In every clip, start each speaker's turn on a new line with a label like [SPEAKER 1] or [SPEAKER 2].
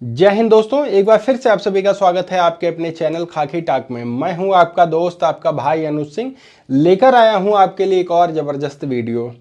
[SPEAKER 1] जय हिंद दोस्तों, एक बार फिर से आप सभी का स्वागत है आपके अपने चैनल खाकी टाक में। मैं हूं आपका दोस्त, आपका भाई अनुज सिंह, लेकर आया हूं आपके लिए एक और जबरदस्त वीडियो।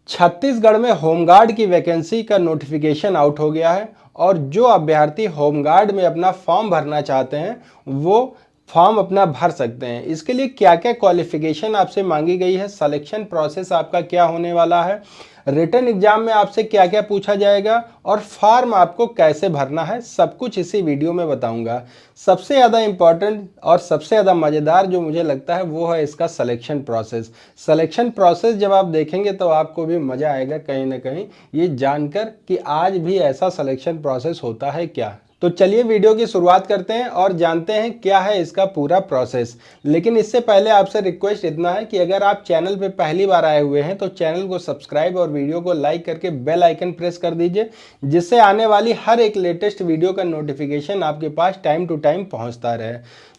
[SPEAKER 1] छत्तीसगढ़ में होमगार्ड की वैकेंसी का नोटिफिकेशन आउट हो गया है और जो अभ्यर्थी होमगार्ड में अपना फॉर्म भरना चाहते हैं वो फॉर्म अपना भर सकते हैं। इसके लिए क्या क्या क्वालिफिकेशन आपसे मांगी गई है, सिलेक्शन प्रोसेस आपका क्या होने वाला है, रिटन एग्जाम में आपसे क्या क्या पूछा जाएगा और फॉर्म आपको कैसे भरना है, सब कुछ इसी वीडियो में बताऊंगा। सबसे ज़्यादा इम्पॉर्टेंट और सबसे ज़्यादा मज़ेदार जो मुझे लगता है वो है इसका सिलेक्शन प्रोसेस। सिलेक्शन प्रोसेस जब आप देखेंगे तो आपको भी मज़ा आएगा कहीं ना कहीं ये जानकर कि आज भी ऐसा सिलेक्शन प्रोसेस होता है क्या। तो चलिए वीडियो की शुरुआत करते हैं और जानते हैं क्या है इसका पूरा प्रोसेस। लेकिन इससे पहले आपसे रिक्वेस्ट इतना है कि अगर आप चैनल पे पहली बार आए हुए हैं तो चैनल को सब्सक्राइब और वीडियो को लाइक करके बेल आइकन प्रेस कर दीजिए, जिससे आने वाली हर एक लेटेस्ट वीडियो का नोटिफिकेशन आपके पास टाइम टू टाइम पहुंचता रहे।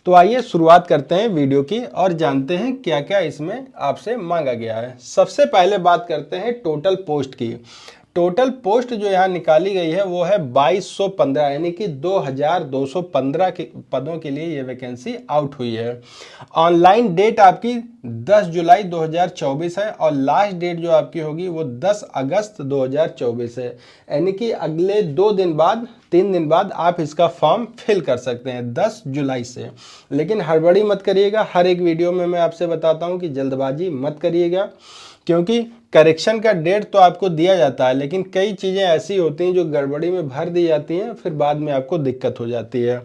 [SPEAKER 1] तो आइए शुरुआत करते हैं वीडियो की और जानते हैं क्या क्या इसमें आपसे मांगा गया है। सबसे पहले बात करते हैं टोटल पोस्ट की। टोटल पोस्ट जो यहाँ निकाली गई है वो है 2215, यानी कि 2215 के पदों के लिए ये वैकेंसी आउट हुई है। ऑनलाइन डेट आपकी 10 जुलाई 2024 है और लास्ट डेट जो आपकी होगी वो 10 अगस्त 2024 है, यानी कि अगले 3 दिन बाद आप इसका फॉर्म फिल कर सकते हैं 10 जुलाई से। लेकिन हड़बड़ी मत करिएगा, हर एक वीडियो में मैं आपसे बताता हूँ कि जल्दबाजी मत करिएगा, क्योंकि करेक्शन का डेट तो आपको दिया जाता है लेकिन कई चीज़ें ऐसी होती हैं जो गड़बड़ी में भर दी जाती हैं, फिर बाद में आपको दिक्कत हो जाती है।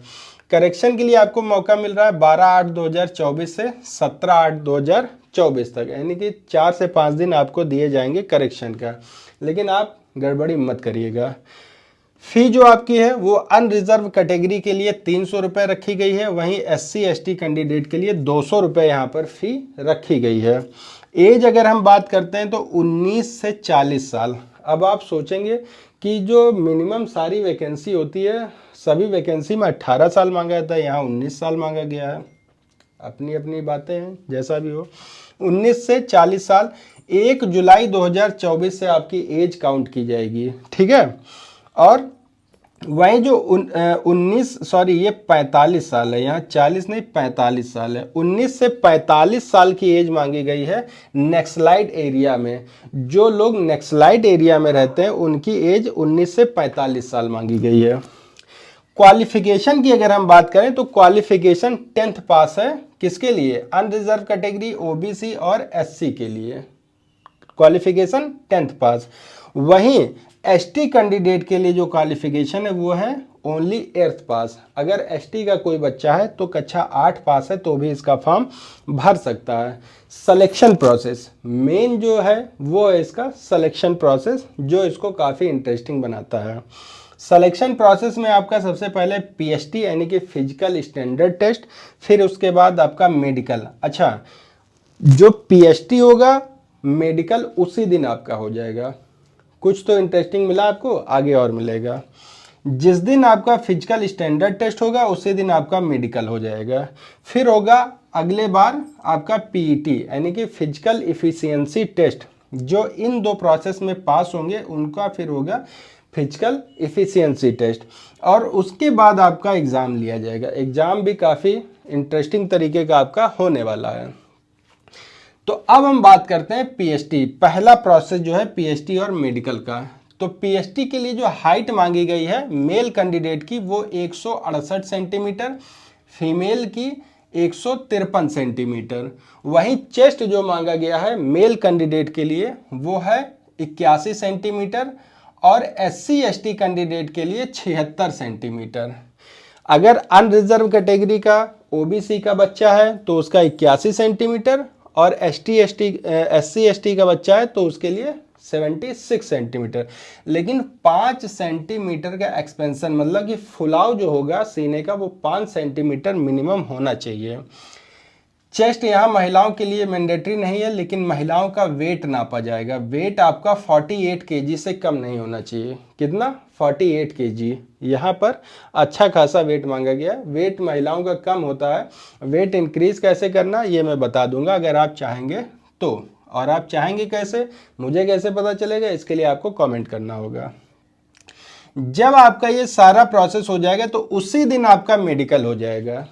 [SPEAKER 1] करेक्शन के लिए आपको मौका मिल रहा है 12/8/2024 से 17/8/2024 तक, यानी कि 4 से 5 दिन आपको दिए जाएंगे करेक्शन का, लेकिन आप गड़बड़ी मत करिएगा। फी जो आपकी है वो अनरिजर्व कैटेगरी के लिए 300 रुपये रखी गई है, वहीं SC/ST कैंडिडेट के लिए 200 रुपये यहाँ पर फी रखी गई है। एज अगर हम बात करते हैं तो 19 से 40 साल। अब आप सोचेंगे कि जो मिनिमम सारी वैकेंसी होती है सभी वैकेंसी में 18 साल मांगा जाता है, यहाँ 19 साल मांगा गया है। अपनी अपनी बातें हैं, जैसा भी हो। 19 से 40 साल 1 जुलाई 2024 से आपकी एज काउंट की जाएगी, ठीक है। और वहीं जो 45 साल है, यहाँ 40 नहीं 45 साल है। 19 से 45 साल की एज मांगी गई है नक्सलाइट एरिया में। जो लोग नक्सलाइट एरिया में रहते हैं उनकी एज 19 से 45 साल मांगी गई है। क्वालिफिकेशन की अगर हम बात करें तो क्वालिफिकेशन 10th पास है। किसके लिए? अनरिजर्व कैटेगरी, OBC और SC के लिए क्वालिफिकेशन 10th पास। वहीं ST कैंडिडेट के लिए जो क्वालिफिकेशन है वो है ओनली 8th पास। अगर ST का कोई बच्चा है तो कक्षा 8 पास है तो भी इसका फॉर्म भर सकता है। सिलेक्शन प्रोसेस मेन जो है वो है इसका सिलेक्शन प्रोसेस, जो इसको काफ़ी इंटरेस्टिंग बनाता है। सिलेक्शन प्रोसेस में आपका सबसे पहले PST यानी कि फिजिकल स्टैंडर्ड टेस्ट, फिर उसके बाद आपका मेडिकल। अच्छा, जो PST होगा मेडिकल उसी दिन आपका हो जाएगा। कुछ तो इंटरेस्टिंग मिला आपको, आगे और मिलेगा। जिस दिन आपका फिजिकल स्टैंडर्ड टेस्ट होगा उसी दिन आपका मेडिकल हो जाएगा। फिर होगा अगले बार आपका PET यानी कि फिजिकल इफिशियंसी टेस्ट। जो इन दो प्रोसेस में पास होंगे उनका फिर होगा फिजिकल इफिशियंसी टेस्ट, और उसके बाद आपका एग्ज़ाम लिया जाएगा। एग्ज़ाम भी काफ़ी इंटरेस्टिंग तरीके का आपका होने वाला है। तो अब हम बात करते हैं PST। पहला प्रोसेस जो है PST और मेडिकल का। तो PST के लिए जो हाइट मांगी गई है मेल कैंडिडेट की वो 168 सेंटीमीटर, फीमेल की 153 सेंटीमीटर। वहीं चेस्ट जो मांगा गया है मेल कैंडिडेट के लिए वो है 81 सेंटीमीटर और SC/ST कैंडिडेट के लिए 76 सेंटीमीटर। अगर अनरिजर्व कैटेगरी का OBC का बच्चा है तो उसका 81 सेंटीमीटर और SC/ST का बच्चा है तो उसके लिए 76 सेंटीमीटर। लेकिन 5 सेंटीमीटर का एक्सपेंशन, मतलब कि फुलाव जो होगा सीने का वो 5 सेंटीमीटर मिनिमम होना चाहिए। चेस्ट यहाँ महिलाओं के लिए मैंडेटरी नहीं है, लेकिन महिलाओं का वेट नापा जाएगा। वेट आपका 48 kg से कम नहीं होना चाहिए। कितना? 48 kg। यहाँ पर अच्छा खासा वेट मांगा गया है। वेट महिलाओं का कम होता है। वेट इंक्रीज कैसे करना ये मैं बता दूंगा अगर आप चाहेंगे तो। और आप चाहेंगे कैसे, मुझे कैसे पता चलेगा, इसके लिए आपको कमेंट करना होगा। जब आपका ये सारा प्रोसेस हो जाएगा तो उसी दिन आपका मेडिकल हो जाएगा।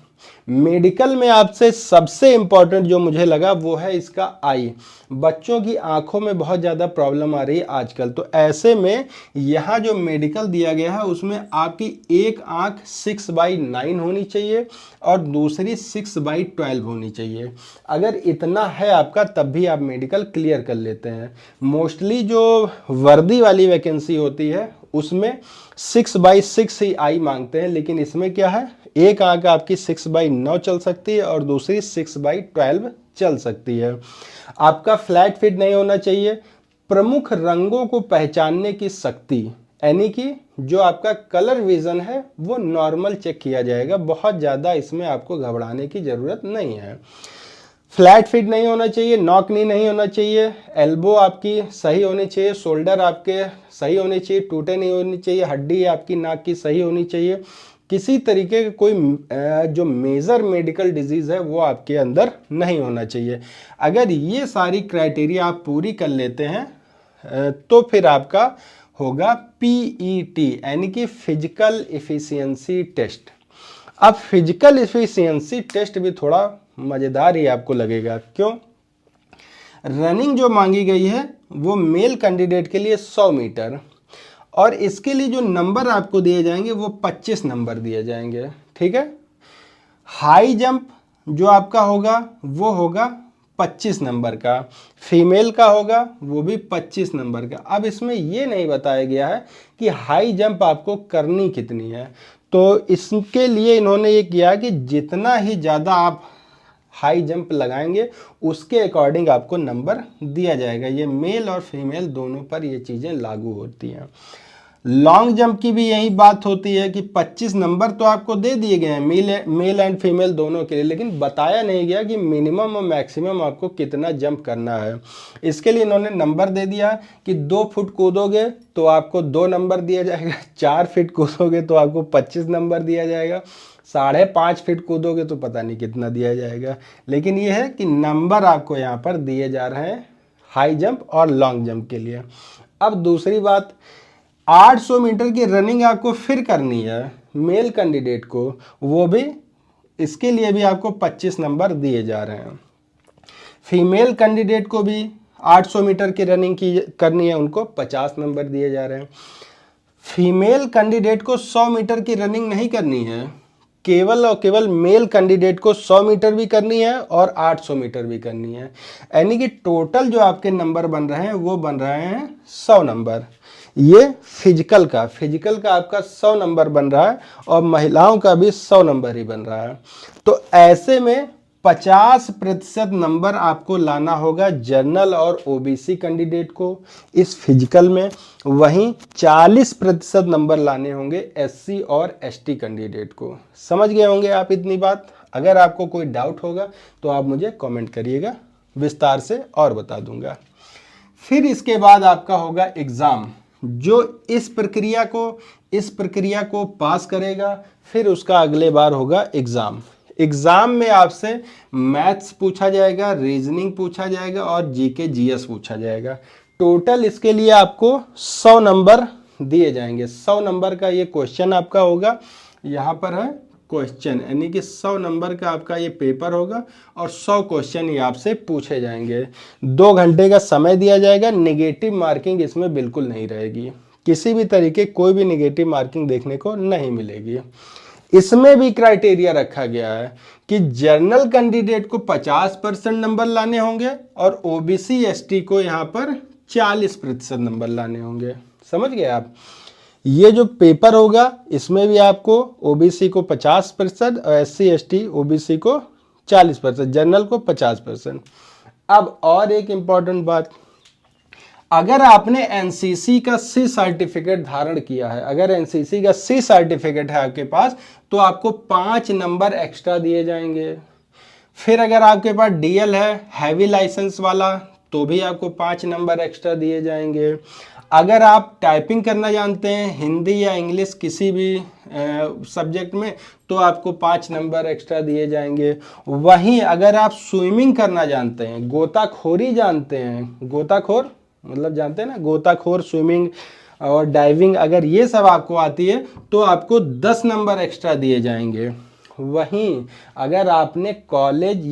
[SPEAKER 1] मेडिकल में आपसे सबसे इंपॉर्टेंट जो मुझे लगा वो है इसका आई। बच्चों की आंखों में बहुत ज़्यादा प्रॉब्लम आ रही है आजकल, तो ऐसे में यहाँ जो मेडिकल दिया गया है उसमें आपकी एक आंख 6/9 होनी चाहिए और दूसरी 6/12 होनी चाहिए। अगर इतना है आपका तब भी आप मेडिकल क्लियर कर लेते हैं। मोस्टली जो वर्दी वाली वैकेंसी होती है उसमें 6/6 ही आई मांगते हैं, लेकिन इसमें क्या है, एक आंख आपकी 6/9 चल सकती है और दूसरी 6/12 चल सकती है। आपका फ्लैट फिट नहीं होना चाहिए। प्रमुख रंगों को पहचानने की शक्ति, यानी कि जो आपका कलर विजन है वो नॉर्मल चेक किया जाएगा, बहुत ज़्यादा इसमें आपको घबराने की ज़रूरत नहीं है। फ्लैट फिट नहीं होना चाहिए, नॉक नी नहीं होना चाहिए, एल्बो आपकी सही होनी चाहिए, शोल्डर आपके सही होने चाहिए, टूटे नहीं होनी चाहिए, हड्डी आपकी नाक की सही होनी चाहिए, किसी तरीके का कोई जो मेजर मेडिकल डिजीज़ है वो आपके अंदर नहीं होना चाहिए। अगर ये सारी क्राइटेरिया आप पूरी कर लेते हैं तो फिर आपका होगा PET, यानी कि फिजिकल एफिशिएंसी टेस्ट। अब फिजिकल एफिशिएंसी टेस्ट भी थोड़ा मज़ेदार ही आपको लगेगा। क्यों? रनिंग जो मांगी गई है वो मेल कैंडिडेट के लिए 100 मीटर, और इसके लिए जो नंबर आपको दिए जाएंगे वो 25 नंबर दिए जाएंगे। ठीक है। हाई जंप जो आपका होगा वो होगा 25 नंबर का, फीमेल का होगा वो भी 25 नंबर का। अब इसमें ये नहीं बताया गया है कि हाई जंप आपको करनी कितनी है, तो इसके लिए इन्होंने ये किया कि जितना ही ज़्यादा आप हाई जंप लगाएंगे उसके अकॉर्डिंग आपको नंबर दिया जाएगा। ये मेल और फीमेल दोनों पर ये चीज़ें लागू होती हैं। लॉन्ग जंप की भी यही बात होती है कि 25 नंबर तो आपको दे दिए गए हैं मेल एंड फीमेल दोनों के लिए, लेकिन बताया नहीं गया कि मिनिमम और मैक्सिमम आपको कितना जंप करना है। इसके लिए इन्होंने नंबर दे दिया कि 2 फुट कूदोगे तो आपको 2 नंबर दिया जाएगा, 4 फीट कूदोगे तो आपको 25 नंबर दिया जाएगा, 5.5 फीट कूदोगे तो पता नहीं कितना दिया जाएगा। लेकिन ये है कि नंबर आपको यहाँ पर दिए जा रहे हैं हाई जंप और लॉन्ग जंप के लिए। अब दूसरी बात, 800 मीटर की रनिंग आपको फिर करनी है मेल कैंडिडेट को, वो भी इसके लिए भी आपको 25 नंबर दिए जा रहे हैं। फीमेल कैंडिडेट को भी 800 मीटर की रनिंग की करनी है, उनको 50 नंबर दिए जा रहे हैं। फीमेल कैंडिडेट को 100 मीटर की रनिंग नहीं करनी है, केवल और केवल मेल कैंडिडेट को 100 मीटर भी करनी है और 800 मीटर भी करनी है, यानी कि टोटल जो आपके नंबर बन रहे हैं वो बन रहे हैं 100 नंबर। ये फिजिकल का आपका 100 नंबर बन रहा है और महिलाओं का भी 100 नंबर ही बन रहा है। तो ऐसे में 50% नंबर आपको लाना होगा जनरल और ओबीसी कैंडिडेट को इस फिजिकल में, वहीं 40% नंबर लाने होंगे एससी और एसटी कैंडिडेट को। समझ गए होंगे आप इतनी बात। अगर आपको कोई डाउट होगा तो आप मुझे कमेंट करिएगा, विस्तार से और बता दूंगा। फिर इसके बाद आपका होगा एग्ज़ाम, जो इस प्रक्रिया को पास करेगा फिर उसका अगले बार होगा एग्ज़ाम। एग्ज़ाम में आपसे मैथ्स पूछा जाएगा, रीजनिंग पूछा जाएगा और जीके जीएस पूछा जाएगा। टोटल इसके लिए आपको 100 नंबर दिए जाएंगे। 100 नंबर का ये क्वेश्चन आपका होगा, यहाँ पर है क्वेश्चन, यानी कि 100 नंबर का आपका ये पेपर होगा और 100 क्वेश्चन ही आपसे पूछे जाएंगे। 2 घंटे का समय दिया जाएगा। नेगेटिव मार्किंग इसमें बिल्कुल नहीं रहेगी, किसी भी तरीके कोई भी नेगेटिव मार्किंग देखने को नहीं मिलेगी। इसमें भी क्राइटेरिया रखा गया है कि जनरल कैंडिडेट को 50% नंबर लाने होंगे और ओबीसी एसटी को यहाँ पर 40% नंबर लाने होंगे। समझ गए आप। ये जो पेपर होगा इसमें भी आपको ओबीसी को 50% और एससी एसटी ओबीसी को 40%, जनरल को 50%। अब और एक इम्पॉर्टेंट बात, अगर आपने एनसीसी का सी सर्टिफिकेट धारण किया है, अगर एनसीसी का सी सर्टिफिकेट है आपके पास तो आपको 5 नंबर एक्स्ट्रा दिए जाएंगे। फिर अगर आपके पास डीएल है, हैवी लाइसेंस वाला, तो भी आपको 5 नंबर एक्स्ट्रा दिए जाएंगे। अगर आप टाइपिंग करना जानते हैं हिंदी या इंग्लिश किसी भी सब्जेक्ट में तो आपको 5 नंबर एक्स्ट्रा दिए जाएंगे। वहीं अगर आप स्विमिंग करना जानते हैं, गोताखोरी जानते हैं, गोताखोर मतलब जानते हैं ना, गोताखोर स्विमिंग और डाइविंग, अगर ये सब आपको आती है तो आपको 10 नंबर एक्स्ट्रा दिए जाएंगे। वहीं अगर आपने कॉलेज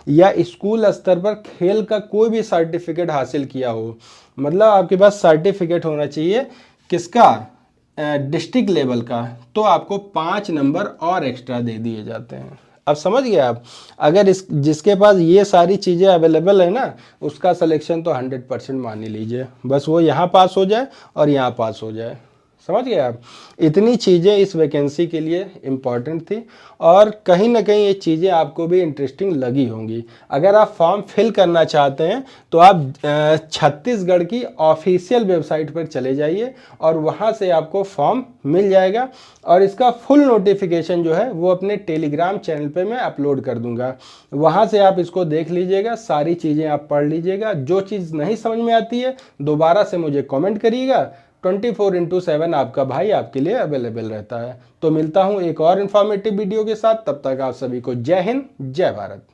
[SPEAKER 1] या स्कूल स्तर पर खेल का कोई भी सर्टिफिकेट हासिल किया हो, मतलब आपके पास सर्टिफिकेट होना चाहिए किसका, डिस्ट्रिक्ट लेवल का, तो आपको 5 नंबर और एक्स्ट्रा दे दिए जाते हैं। अब समझ गए आप। अगर इस जिसके पास ये सारी चीज़ें अवेलेबल है ना, उसका सिलेक्शन तो 100% मान ही लीजिए, बस वो यहाँ पास हो जाए और यहाँ पास हो जाए। समझ गए आप। इतनी चीज़ें इस वैकेंसी के लिए इम्पॉर्टेंट थी और कहीं ना कहीं ये चीज़ें आपको भी इंटरेस्टिंग लगी होंगी। अगर आप फॉर्म फिल करना चाहते हैं तो आप छत्तीसगढ़ की ऑफिशियल वेबसाइट पर चले जाइए और वहाँ से आपको फॉर्म मिल जाएगा और इसका फुल नोटिफिकेशन जो है वो अपने टेलीग्राम चैनल पे मैं अपलोड कर दूंगा। वहाँ से आप इसको देख लीजिएगा, सारी चीज़ें आप पढ़ लीजिएगा। जो चीज़ नहीं समझ में आती है दोबारा से मुझे कमेंट करिएगा। 24/7 आपका भाई आपके लिए अवेलेबल रहता है। तो मिलता हूँ एक और इन्फॉर्मेटिव वीडियो के साथ, तब तक आप सभी को जय हिंद, जय भारत।